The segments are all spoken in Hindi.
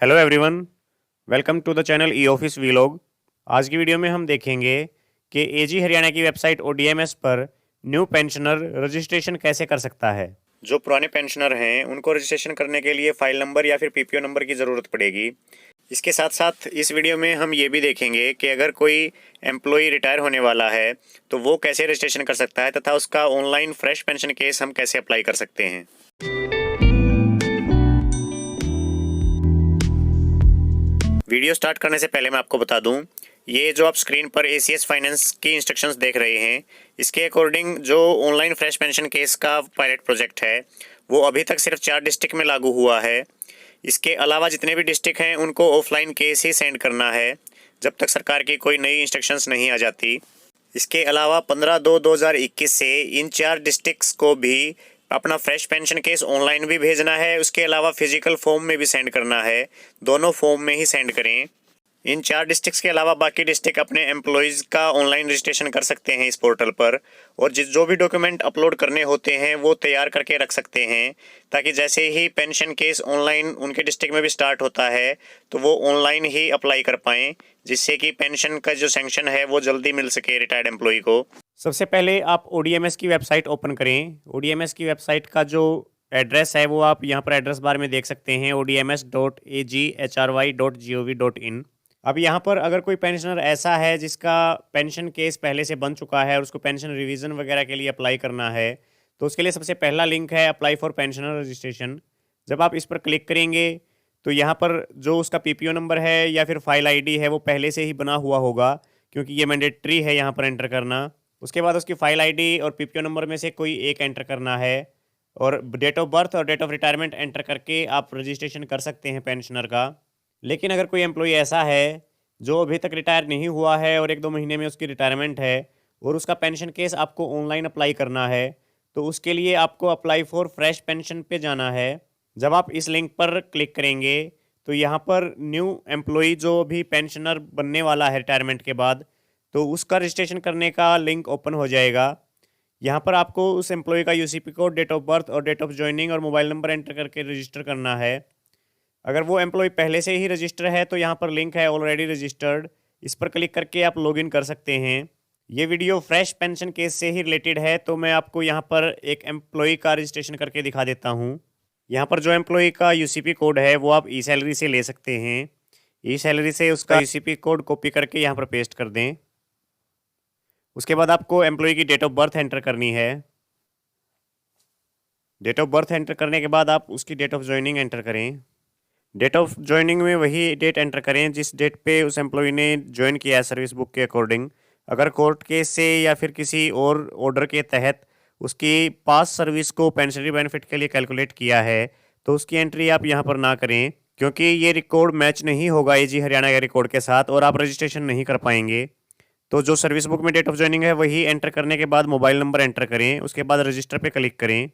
Hello everyone, welcome to the channel e office vlog. आज की वीडियो में हम देखेंगे कि एजी हरियाणा की वेबसाइट ओडीएमएस पर न्यू पेंशनर रजिस्ट्रेशन कैसे कर सकता है। जो पुराने पेंशनर हैं उनको रजिस्ट्रेशन करने के लिए फाइल नंबर या फिर पीपीओ नंबर की ज़रूरत पड़ेगी। इसके साथ साथ इस वीडियो में हम ये भी देखेंगे कि अगर कोई एम्प्लॉय रिटायर होने वाला है तो वो कैसे रजिस्ट्रेशन कर सकता है तथा उसका ऑनलाइन फ्रेश पेंशन केस हम कैसे अप्लाई कर सकते हैं। वीडियो स्टार्ट करने से पहले मैं आपको बता दूं, ये जो आप स्क्रीन पर एसीएस फाइनेंस की इंस्ट्रक्शंस देख रहे हैं, इसके अकॉर्डिंग जो ऑनलाइन फ्रेश पेंशन केस का पायलट प्रोजेक्ट है वो अभी तक सिर्फ 4 डिस्ट्रिक्ट में लागू हुआ है। इसके अलावा जितने भी डिस्ट्रिक्ट हैं उनको ऑफलाइन केस ही सेंड करना है जब तक सरकार की कोई नई इंस्ट्रक्शंस नहीं आ जाती। इसके अलावा 15/2/2021 से इन 4 डिस्ट्रिक्ट्स को भी अपना फ्रेश पेंशन केस ऑनलाइन भी भेजना है, उसके अलावा फिजिकल फॉर्म में भी सेंड करना है। दोनों फॉर्म में ही सेंड करें। इन 4 डिस्ट्रिक्ट्स के अलावा बाकी डिस्ट्रिक्ट अपने एम्प्लॉयज़ का ऑनलाइन रजिस्ट्रेशन कर सकते हैं इस पोर्टल पर, और जो भी डॉक्यूमेंट अपलोड करने होते हैं वो तैयार करके रख सकते हैं, ताकि जैसे ही पेंशन केस ऑनलाइन उनके डिस्ट्रिक्ट में भी स्टार्ट होता है तो वो ऑनलाइन ही अप्लाई कर पाएँ, जिससे कि पेंशन का जो सैंक्शन है वो जल्दी मिल सके रिटायर्ड एम्प्लॉय को। सबसे पहले आप ओडीएमएस की वेबसाइट ओपन करें। ओडीएमएस की वेबसाइट का जो एड्रेस है वो आप यहाँ पर एड्रेस बार में देख सकते हैं, odms.aghy.gov.in। अब यहाँ पर अगर कोई पेंशनर ऐसा है जिसका पेंशन केस पहले से बन चुका है और उसको पेंशन रिवीजन वगैरह के लिए अप्लाई करना है, तो उसके लिए सबसे पहला लिंक है अप्लाई फॉर पेंशनर रजिस्ट्रेशन। जब आप इस पर क्लिक करेंगे तो यहाँ पर जो उसका पीपीओ नंबर है या फिर फाइल आईडी है वो पहले से ही बना हुआ होगा, क्योंकि ये मैंडेटरी है यहाँ पर एंटर करना। उसके बाद उसकी फाइल आईडी और पीपीओ नंबर में से कोई एक एंटर करना है, और डेट ऑफ बर्थ और डेट ऑफ रिटायरमेंट एंटर करके आप रजिस्ट्रेशन कर सकते हैं पेंशनर का। लेकिन अगर कोई एम्प्लॉई ऐसा है जो अभी तक रिटायर नहीं हुआ है और 1-2 महीने में उसकी रिटायरमेंट है और उसका पेंशन केस आपको ऑनलाइन अप्लाई करना है, तो उसके लिए आपको अप्लाई फॉर फ्रेश पेंशन पे जाना है। जब आप इस लिंक पर क्लिक करेंगे तो यहाँ पर न्यू एम्प्लॉई जो भी पेंशनर बनने वाला है रिटायरमेंट के बाद, तो उसका रजिस्ट्रेशन करने का लिंक ओपन हो जाएगा। यहाँ पर आपको उस एम्प्लॉय का UCP code, date of birth और डेट ऑफ ज्वाइनिंग और मोबाइल नंबर एंटर करके रजिस्टर करना है। अगर वो एम्प्लॉय पहले से ही रजिस्टर है तो यहाँ पर लिंक है ऑलरेडी रजिस्टर्ड, इस पर क्लिक करके आप लॉगिन कर सकते हैं। ये वीडियो फ्रेश पेंशन केस से ही रिलेटेड है, तो मैं आपको यहाँ पर एक एम्प्लॉय का रजिस्ट्रेशन करके दिखा देता हूँ। यहाँ पर जो एम्प्लॉय का यूसीपी कोड है वो आप ई सैलरी से ले सकते हैं। ई सैलरी से उसका यूसीपी कोड कॉपी करके यहाँ पर पेस्ट कर दें। उसके बाद आपको एम्प्लॉय की डेट ऑफ बर्थ एंटर करनी है। डेट ऑफ बर्थ एंटर करने के बाद आप उसकी डेट ऑफ ज्वाइनिंग एंटर करें। डेट ऑफ ज्वाइनिंग में वही डेट एंटर करें जिस डेट पे उस एम्प्लॉय ने ज्वाइन किया है सर्विस बुक के अकॉर्डिंग। अगर कोर्ट केस से या फिर किसी और ऑर्डर के तहत उसकी पास सर्विस को पेंशनरी बेनिफिट के लिए कैलकुलेट किया है तो उसकी एंट्री आप यहाँ पर ना करें, क्योंकि ये रिकॉर्ड मैच नहीं होगा एजी हरियाणा के रिकॉर्ड के साथ और आप रजिस्ट्रेशन नहीं कर पाएंगे। तो जो सर्विस बुक में डेट ऑफ ज्वाइनिंग है वही एंटर करने के बाद मोबाइल नंबर एंटर करें। उसके बाद रजिस्टर पे क्लिक करें।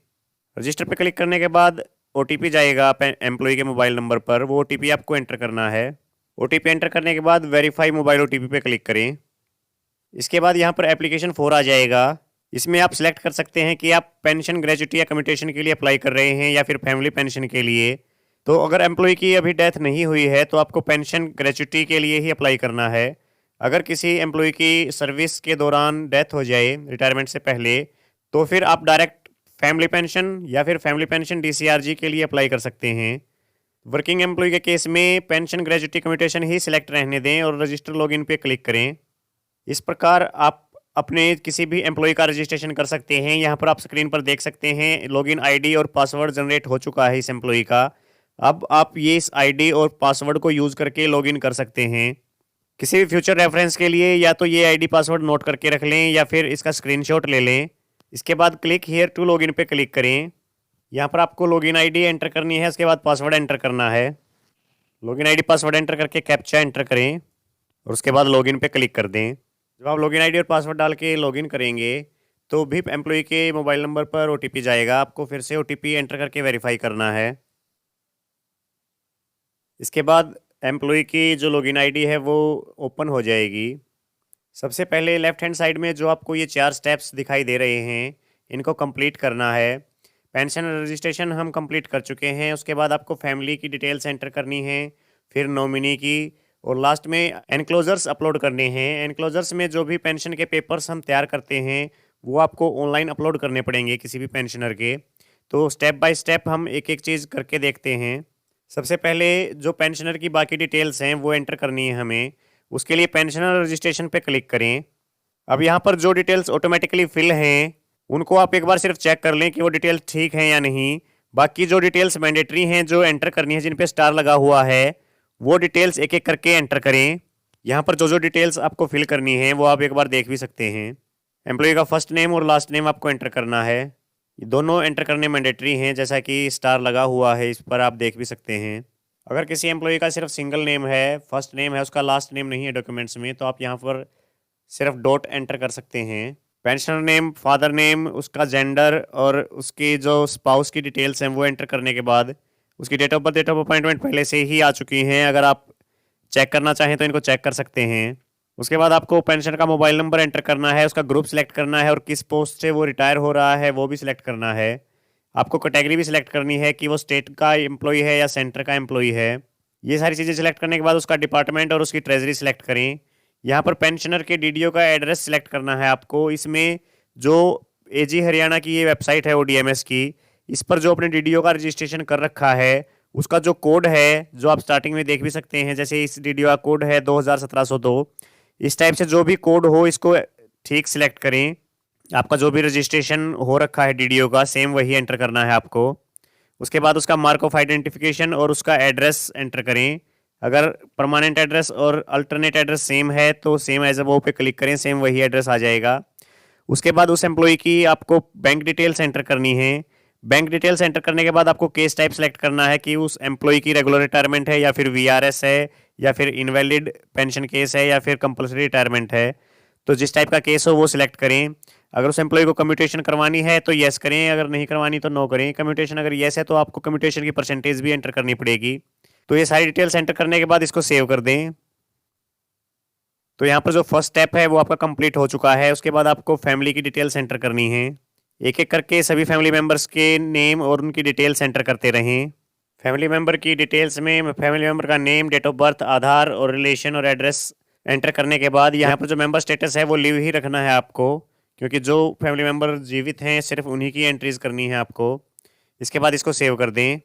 रजिस्टर पे क्लिक करने के बाद ओटीपी जाएगा एम्प्लॉय के मोबाइल नंबर पर, वो ओटीपी आपको एंटर करना है। ओटीपी एंटर करने के बाद वेरीफाई मोबाइल ओटीपी पे क्लिक करें। इसके बाद यहाँ पर एप्लीकेशन 4 आ जाएगा। इसमें आप सिलेक्ट कर सकते हैं कि आप पेंशन, ग्रेजुटी या कम्यूटेशन के लिए अप्लाई कर रहे हैं या फिर फैमिली पेंशन के लिए। तो अगर एम्प्लॉय की अभी डेथ नहीं हुई है तो आपको पेंशन ग्रेजुटी के लिए ही अप्लाई करना है। अगर किसी एम्प्लॉय की सर्विस के दौरान डेथ हो जाए रिटायरमेंट से पहले, तो फिर आप डायरेक्ट फैमिली पेंशन या फिर फैमिली पेंशन डीसीआरजी के लिए अप्लाई कर सकते हैं। वर्किंग एम्प्लॉय के केस में पेंशन, ग्रेजुटी, कम्यूटेशन ही सिलेक्ट रहने दें और रजिस्टर लॉगिन पे क्लिक करें। इस प्रकार आप अपने किसी भी एम्प्लॉय का रजिस्ट्रेशन कर सकते हैं। यहाँ पर आप स्क्रीन पर देख सकते हैं लॉगिन आईडी और पासवर्ड जनरेट हो चुका है इस एम्प्लॉय का। अब आप ये इस आईडी और पासवर्ड को यूज़ करके लॉगिन कर सकते हैं। किसी भी फ्यूचर रेफरेंस के लिए या तो ये आईडी पासवर्ड नोट करके रख लें या फिर इसका स्क्रीनशॉट ले लें। इसके बाद क्लिक हियर टू लॉगिन पे क्लिक करें। यहाँ पर आपको लॉगिन आईडी एंटर करनी है, उसके बाद पासवर्ड एंटर करना है। लॉगिन आईडी पासवर्ड एंटर करके कैप्चा एंटर करें और उसके बाद लॉगिन पे क्लिक कर दें। जब आप लॉगिन आईडी और पासवर्ड डाल के लॉगिन करेंगे तो भी एम्प्लॉय के मोबाइल नंबर पर ओटीपी जाएगा। आपको फिर से ओटीपी एंटर करके वेरीफाई करना है। इसके बाद एम्प्लॉय की जो लॉगिन आईडी है वो ओपन हो जाएगी। सबसे पहले लेफ्ट हैंड साइड में जो आपको ये 4 स्टेप्स दिखाई दे रहे हैं इनको कंप्लीट करना है। पेंशन रजिस्ट्रेशन हम कंप्लीट कर चुके हैं। उसके बाद आपको फैमिली की डिटेल्स एंटर करनी है, फिर नॉमिनी की, और लास्ट में एनक्लोजर्स अपलोड करने हैं। एनक्लोजर्स में जो भी पेंशन के पेपर्स हम तैयार करते हैं वो आपको ऑनलाइन अपलोड करने पड़ेंगे किसी भी पेंशनर के। तो स्टेप बाय स्टेप हम एक एक चीज़ करके देखते हैं। सबसे पहले जो पेंशनर की बाकी डिटेल्स हैं वो एंटर करनी है हमें। उसके लिए पेंशनर रजिस्ट्रेशन पे क्लिक करें। अब यहाँ पर जो डिटेल्स ऑटोमेटिकली फिल हैं उनको आप एक बार सिर्फ चेक कर लें कि वो डिटेल्स ठीक हैं या नहीं। बाकी जो डिटेल्स मैंडेटरी हैं जो एंटर करनी है, जिन पे स्टार लगा हुआ है, वो डिटेल्स एक एक करके एंटर करें। यहाँ पर जो जो डिटेल्स आपको फिल करनी है वो आप एक बार देख भी सकते हैं। एम्प्लॉय का फर्स्ट नेम और लास्ट नेम आपको एंटर करना है। ये दोनों एंटर करने मैंडेटरी हैं, जैसा कि स्टार लगा हुआ है इस पर आप देख भी सकते हैं। अगर किसी एम्प्लॉय का सिर्फ सिंगल नेम है, फर्स्ट नेम है, उसका लास्ट नेम नहीं है डॉक्यूमेंट्स में, तो आप यहाँ पर सिर्फ डॉट एंटर कर सकते हैं। पेंशनर नेम, फादर नेम, उसका जेंडर और उसकी जो स्पाउस की डिटेल्स हैं वो एंटर करने के बाद उसकी date of birth, date of appointment पहले से ही आ चुकी हैं। अगर आप चेक करना चाहें तो इनको चेक कर सकते हैं। उसके बाद आपको पेंशन का मोबाइल नंबर एंटर करना है, उसका ग्रुप सिलेक्ट करना है और किस पोस्ट से वो रिटायर हो रहा है वो भी सिलेक्ट करना है। आपको कैटेगरी भी सिलेक्ट करनी है कि वो स्टेट का एम्प्लॉय है या सेंटर का एम्प्लॉय है। ये सारी चीज़ें सिलेक्ट करने के बाद उसका डिपार्टमेंट और उसकी ट्रेजरी सिलेक्ट करें। यहाँ पर पेंशनर के डीडीओ का एड्रेस सिलेक्ट करना है आपको। इसमें जो एजी हरियाणा की ये वेबसाइट है ओडीएमएस की, इस पर जो अपने डीडीओ का रजिस्ट्रेशन कर रखा है उसका जो कोड है जो आप स्टार्टिंग में देख भी सकते हैं, जैसे इस डीडीओ का कोड है 2,1702। इस टाइप से जो भी कोड हो इसको ठीक सिलेक्ट करें। आपका जो भी रजिस्ट्रेशन हो रखा है डीडीओ का सेम वही एंटर करना है आपको। उसके बाद उसका मार्क ऑफ आइडेंटिफिकेशन और उसका एड्रेस एंटर करें। अगर परमानेंट एड्रेस और अल्टरनेट एड्रेस सेम है तो सेम एज अबव पे क्लिक करें, सेम वही एड्रेस आ जाएगा। उसके बाद उस एम्प्लॉय की आपको बैंक डिटेल्स एंटर करनी है। बैंक डिटेल्स एंटर करने के बाद आपको केस टाइप सेलेक्ट करना है कि उस एम्प्लॉय की रेगुलर रिटायरमेंट है या फिर वीआरएस है या फिर इनवैलिड पेंशन केस है या फिर कंपलसरी रिटायरमेंट है। तो जिस टाइप का केस हो वो सिलेक्ट करें। अगर उस एम्प्लॉय को कम्यूटेशन करवानी है तो येस करें, अगर नहीं करवानी तो नो करें। कम्यूटेशन अगर येस है तो आपको कम्यूटेशन की परसेंटेज भी एंटर करनी पड़ेगी। तो ये सारी डिटेल्स एंटर करने के बाद इसको सेव कर दें। तो यहाँ पर जो फर्स्ट स्टेप है वो आपका कंप्लीट हो चुका है। उसके बाद आपको फैमिली की डिटेल्स एंटर करनी है। एक एक करके सभी फैमिली मेम्बर्स के नेम और उनकी डिटेल्स एंटर करते रहें। फैमिली मेम्बर की डिटेल्स में फैमिली मेम्बर का नेम, डेट ऑफ बर्थ, आधार और रिलेशन और एड्रेस एंटर करने के बाद यहाँ पर जो मेंबर स्टेटस है वो लिव ही रखना है आपको, क्योंकि जो फैमिली मेम्बर जीवित हैं सिर्फ उन्हीं की एंट्रीज करनी है आपको। इसके बाद इसको सेव कर दें।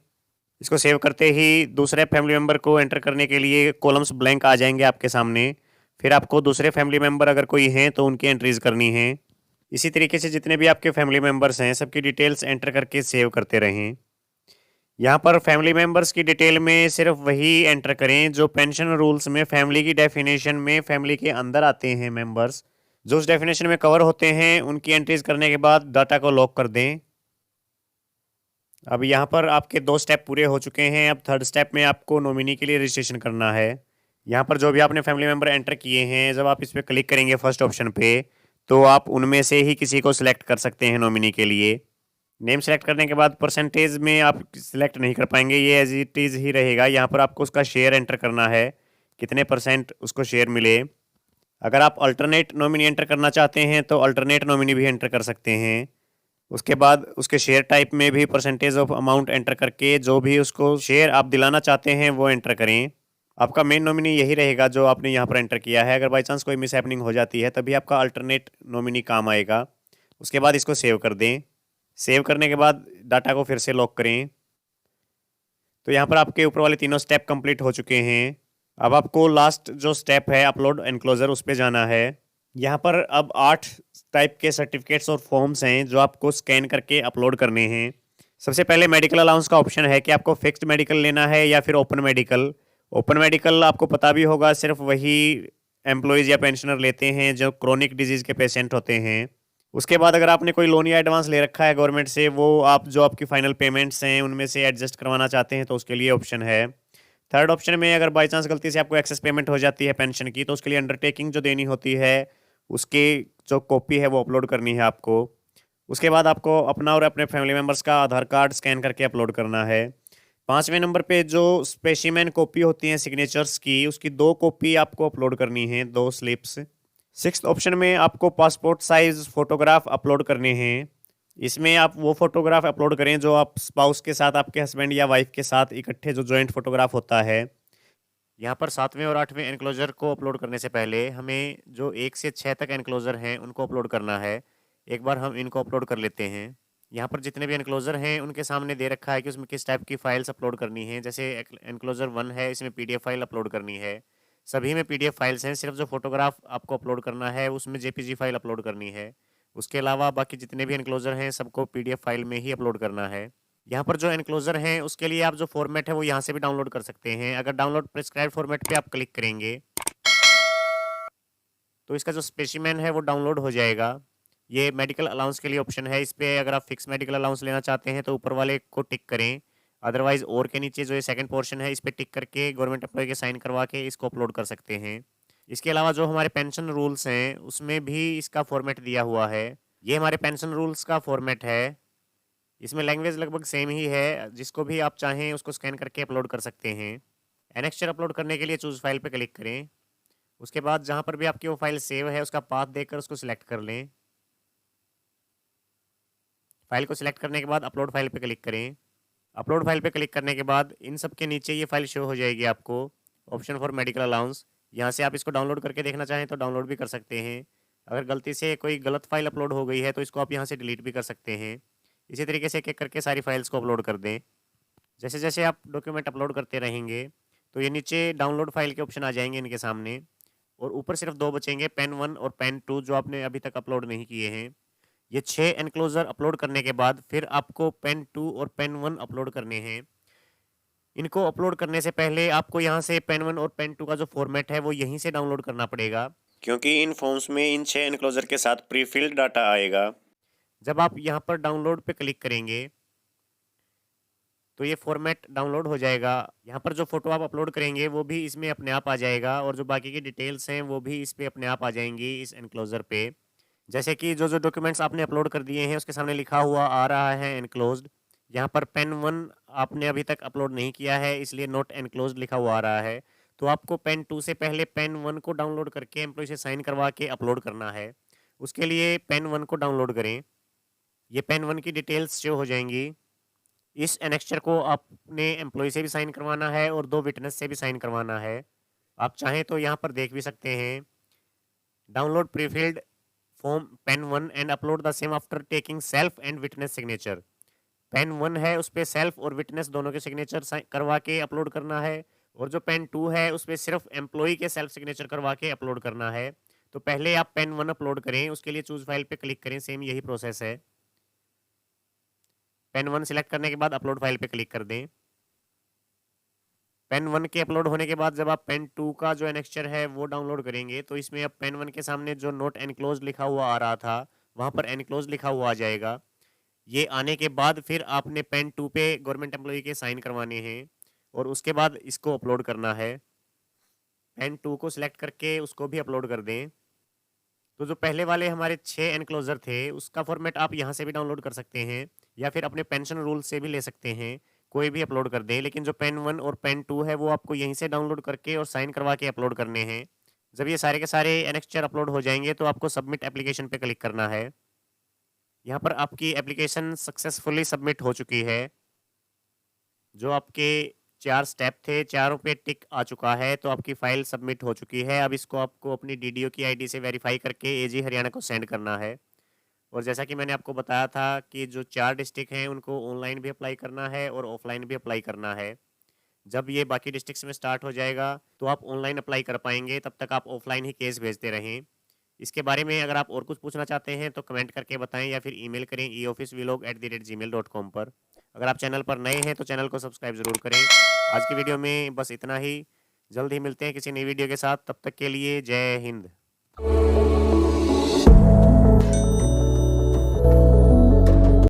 इसको सेव करते ही दूसरे फैमिली मेम्बर को एंटर करने के लिए कॉलम्स ब्लैंक आ जाएंगे आपके सामने। फिर आपको दूसरे फैमिली मेम्बर अगर कोई हैं तो उनकी एंट्रीज करनी है। इसी तरीके से जितने भी आपके फैमिली मेम्बर्स हैं सबकी डिटेल्स एंटर करके सेव करते रहें। यहाँ पर फैमिली मेम्बर्स की डिटेल में सिर्फ वही एंटर करें जो पेंशन रूल्स में फैमिली की डेफिनेशन में फैमिली के अंदर आते हैं मेंबर्स, जो उस डेफिनेशन में कवर होते हैं। उनकी एंट्रीज करने के बाद डाटा को लॉक कर दें। अब यहाँ पर आपके 2 स्टेप पूरे हो चुके हैं। अब थर्ड स्टेप में आपको नॉमिनी के लिए रजिस्ट्रेशन करना है। यहाँ पर जो भी आपने फैमिली मेम्बर एंटर किए हैं, जब आप इस पर क्लिक करेंगे फर्स्ट ऑप्शन पे तो आप उनमें से ही किसी को सिलेक्ट कर सकते हैं नॉमिनी के लिए। नेम सेलेक्ट करने के बाद परसेंटेज में आप सिलेक्ट नहीं कर पाएंगे, ये एज इट इज़ ही रहेगा। यहाँ पर आपको उसका शेयर एंटर करना है, कितने % उसको शेयर मिले। अगर आप अल्टरनेट नॉमिनी एंटर करना चाहते हैं तो अल्टरनेट नॉमिनी भी एंटर कर सकते हैं। उसके बाद उसके शेयर टाइप में भी परसेंटेज ऑफ अमाउंट एंटर करके जो भी उसको शेयर आप दिलाना चाहते हैं वो एंटर करें। आपका मेन नॉमिनी यही रहेगा जो आपने यहाँ पर एंटर किया है। अगर बाई चांस कोई मिस हैपनिंग हो जाती है तभी आपका अल्टरनेट नॉमिनी काम आएगा। उसके बाद इसको सेव कर दें। सेव करने के बाद डाटा को फिर से लॉक करें। तो यहाँ पर आपके ऊपर वाले तीनों स्टेप कंप्लीट हो चुके हैं। अब आपको लास्ट जो स्टेप है अपलोड एनक्लोजर, उस पर जाना है। यहाँ पर अब 8 टाइप के सर्टिफिकेट्स और फॉर्म्स हैं जो आपको स्कैन करके अपलोड करने हैं। सबसे पहले मेडिकल अलाउंस का ऑप्शन है कि आपको फिक्स्ड मेडिकल लेना है या फिर ओपन मेडिकल। ओपन मेडिकल आपको पता भी होगा सिर्फ वही एम्प्लॉयज़ या पेंशनर लेते हैं जो क्रोनिक डिजीज़ के पेशेंट होते हैं। उसके बाद अगर आपने कोई लोन या एडवांस ले रखा है गवर्नमेंट से, वो आप जो आपकी फाइनल पेमेंट्स हैं उनमें से एडजस्ट करवाना चाहते हैं तो उसके लिए ऑप्शन है। थर्ड ऑप्शन में अगर बाई चांस गलती से आपको एक्सेस पेमेंट हो जाती है पेंशन की तो उसके लिए अंडरटेकिंग जो देनी होती है उसकी जो कॉपी है वो अपलोड करनी है आपको। उसके बाद आपको अपना और अपने फैमिली मेम्बर्स का आधार कार्ड स्कैन करके अपलोड करना है। 5वें नंबर पे जो स्पेसिमेन कॉपी होती हैं सिग्नेचर्स की, उसकी 2 कॉपी आपको अपलोड करनी है, 2 स्लिप्स। 6th ऑप्शन में आपको पासपोर्ट साइज फोटोग्राफ अपलोड करने हैं। इसमें आप वो फोटोग्राफ अपलोड करें जो आप स्पाउस के साथ, आपके हस्बैंड या वाइफ के साथ इकट्ठे जो जॉइंट फोटोग्राफ होता है। यहाँ पर 7वें और 8वें एनक्लोजर को अपलोड करने से पहले हमें जो 1 से 6 तक एनक्लोजर हैं उनको अपलोड करना है। एक बार हम इनको अपलोड कर लेते हैं। यहाँ पर जितने भी एनक्लोजर हैं उनके सामने दे रखा है कि उसमें किस टाइप की फाइल्स अपलोड करनी है। जैसे एनक्लोजर 1 है, इसमें पीडीएफ फाइल अपलोड करनी है। सभी में पीडीएफ फाइल्स हैं, सिर्फ जो फोटोग्राफ आपको अपलोड करना है उसमें जेपीजी फाइल अपलोड करनी है। उसके अलावा बाकी जितने भी एनक्लोजर हैं सबको पीडीएफ फाइल में ही अपलोड करना है। यहाँ पर जो एनक्लोजर हैं उसके लिए आप जो फॉर्मेट है वो यहाँ से भी डाउनलोड कर सकते हैं। अगर डाउनलोड प्रिस्क्राइब फॉर्मेट पे आप क्लिक करेंगे तो इसका जो स्पेसिमेन है वो डाउनलोड हो जाएगा। ये मेडिकल अलाउंस के लिए ऑप्शन है, इस पर अगर आप फिक्स मेडिकल अलाउंस लेना चाहते हैं तो ऊपर वाले को टिक करें। अदरवाइज और के नीचे जो ये सेकंड पोर्शन है इस पर टिक करके गवर्नमेंट एम्प्लॉय के साइन करवा के इसको अपलोड कर सकते हैं। इसके अलावा जो हमारे पेंशन रूल्स हैं उसमें भी इसका फॉर्मेट दिया हुआ है। ये हमारे पेंशन रूल्स का फॉर्मेट है। इसमें लैंग्वेज लगभग सेम ही है, जिसको भी आप चाहें उसको स्कैन करके अपलोड कर सकते हैं। एनेक्स्चर अपलोड करने के लिए चूज फाइल पे क्लिक करें। उसके बाद जहाँ पर भी आपकी वो फाइल सेव है उसका पाथ देकर उसको सिलेक्ट कर लें। फाइल को सिलेक्ट करने के बाद अपलोड फाइल पे क्लिक करें। अपलोड फाइल पे क्लिक करने के बाद इन सब के नीचे ये फाइल शो हो जाएगी आपको, ऑप्शन फॉर मेडिकल अलाउंस। यहाँ से आप इसको डाउनलोड करके देखना चाहें तो डाउनलोड भी कर सकते हैं। अगर गलती से कोई गलत फाइल अपलोड हो गई है तो इसको आप यहाँ से डिलीट भी कर सकते हैं। इसी तरीके से एक एक करके सारी फाइल्स को अपलोड कर दें। जैसे जैसे आप डॉक्यूमेंट अपलोड करते रहेंगे तो ये नीचे डाउनलोड फाइल के ऑप्शन आ जाएंगे इनके सामने, और ऊपर सिर्फ 2 बचेंगे, पेन 1 और पेन 2, जो आपने अभी तक अपलोड नहीं किए हैं। ये 6 एनक्लोजर अपलोड करने के बाद फिर आपको पेन 2 और पेन 1 अपलोड करने हैं। इनको अपलोड करने से पहले आपको यहाँ से पेन 1 और पेन 2 का जो फॉर्मेट है वो यहीं से डाउनलोड करना पड़ेगा, क्योंकि इन फॉर्म्स में इन 6 एनक्लोजर के साथ प्री फिल्ड डाटा आएगा। जब आप यहाँ पर डाउनलोड पे क्लिक करेंगे तो ये फॉर्मेट डाउनलोड हो जाएगा। यहाँ पर जो फोटो आप अपलोड करेंगे वो भी इसमें अपने आप आ जाएगा, और जो बाकी की डिटेल्स हैं वो भी इस पे अपने आप आ जाएंगी इस एनक्लोजर पे। जैसे कि जो जो डॉक्यूमेंट्स आपने अपलोड कर दिए हैं उसके सामने लिखा हुआ आ रहा है एनक्लोज्ड। यहाँ पर पेन 1 आपने अभी तक अपलोड नहीं किया है इसलिए नॉट एनक्लोज्ड लिखा हुआ आ रहा है। तो आपको पेन 2 से पहले पेन 1 को डाउनलोड करके एम्प्लॉय से साइन करवा के अपलोड करना है। उसके लिए पेन 1 को डाउनलोड करें। ये पेन 1 की डिटेल्स शो हो जाएंगी। इस एनेक्स्चर को आपने एम्प्लॉय से भी साइन करवाना है और 2 विटनेस से भी साइन करवाना है। आप चाहें तो यहाँ पर देख भी सकते हैं, download prefilled form pen 1 and upload the same after taking self and witness signature. Pen 1 है उस पर सेल्फ और विटनेस दोनों के सिग्नेचर करवा के अपलोड करना है, और जो पेन 2 है उस पर सिर्फ एम्प्लॉय के सेल्फ सिग्नेचर करवा के अपलोड करना है। तो पहले आप पेन 1 अपलोड करें, उसके लिए चूज फाइल पे क्लिक करें, सेम यही प्रोसेस है। पेन 1 सिलेक्ट करने के बाद अपलोड फाइल पे क्लिक कर दें। पेन 1 के अपलोड होने के बाद जब आप पेन 2 का जो एनेक्स्चर है वो डाउनलोड करेंगे तो इसमें अब पेन 1 के सामने जो नोट एनक्लोज लिखा हुआ आ रहा था वहाँ पर एनक्लोज लिखा हुआ आ जाएगा। ये आने के बाद फिर आपने पेन 2 पे गवर्नमेंट एम्प्लॉय के साइन करवाने हैं और उसके बाद इसको अपलोड करना है। पेन 2 को सिलेक्ट करके उसको भी अपलोड कर दें। तो जो पहले वाले हमारे 6 एनक्लोजर थे उसका फॉर्मेट आप यहाँ से भी डाउनलोड कर सकते हैं या फिर अपने पेंशन रूल से भी ले सकते हैं, कोई भी अपलोड कर दें। लेकिन जो पेन 1 और पेन 2 है वो आपको यहीं से डाउनलोड करके और साइन करवा के अपलोड करने हैं। जब ये सारे के सारे एनेक्स्चर अपलोड हो जाएंगे तो आपको सबमिट एप्लीकेशन पे क्लिक करना है। यहाँ पर आपकी एप्लीकेशन सक्सेसफुली सबमिट हो चुकी है। जो आपके 4 स्टेप थे चारों पे टिक आ चुका है, तो आपकी फाइल सबमिट हो चुकी है। अब इसको आपको अपनी डीडीओ की आईडी से वेरीफाई करके एजी हरियाणा को सेंड करना है। और जैसा कि मैंने आपको बताया था कि जो 4 डिस्ट्रिक्ट हैं उनको ऑनलाइन भी अप्लाई करना है और ऑफलाइन भी अप्लाई करना है। जब ये बाकी डिस्ट्रिक्ट्स में स्टार्ट हो जाएगा तो आप ऑनलाइन अप्लाई कर पाएंगे, तब तक आप ऑफलाइन ही केस भेजते रहें। इसके बारे में अगर आप और कुछ पूछना चाहते हैं तो कमेंट करके बताएं या फिर ईमेल करें eofficevlog@gmail.com पर। अगर आप चैनल पर नए हैं तो चैनल को सब्सक्राइब ज़रूर करें। आज की वीडियो में बस इतना ही। जल्द ही मिलते हैं किसी नई वीडियो के साथ, तब तक के लिए जय हिंद।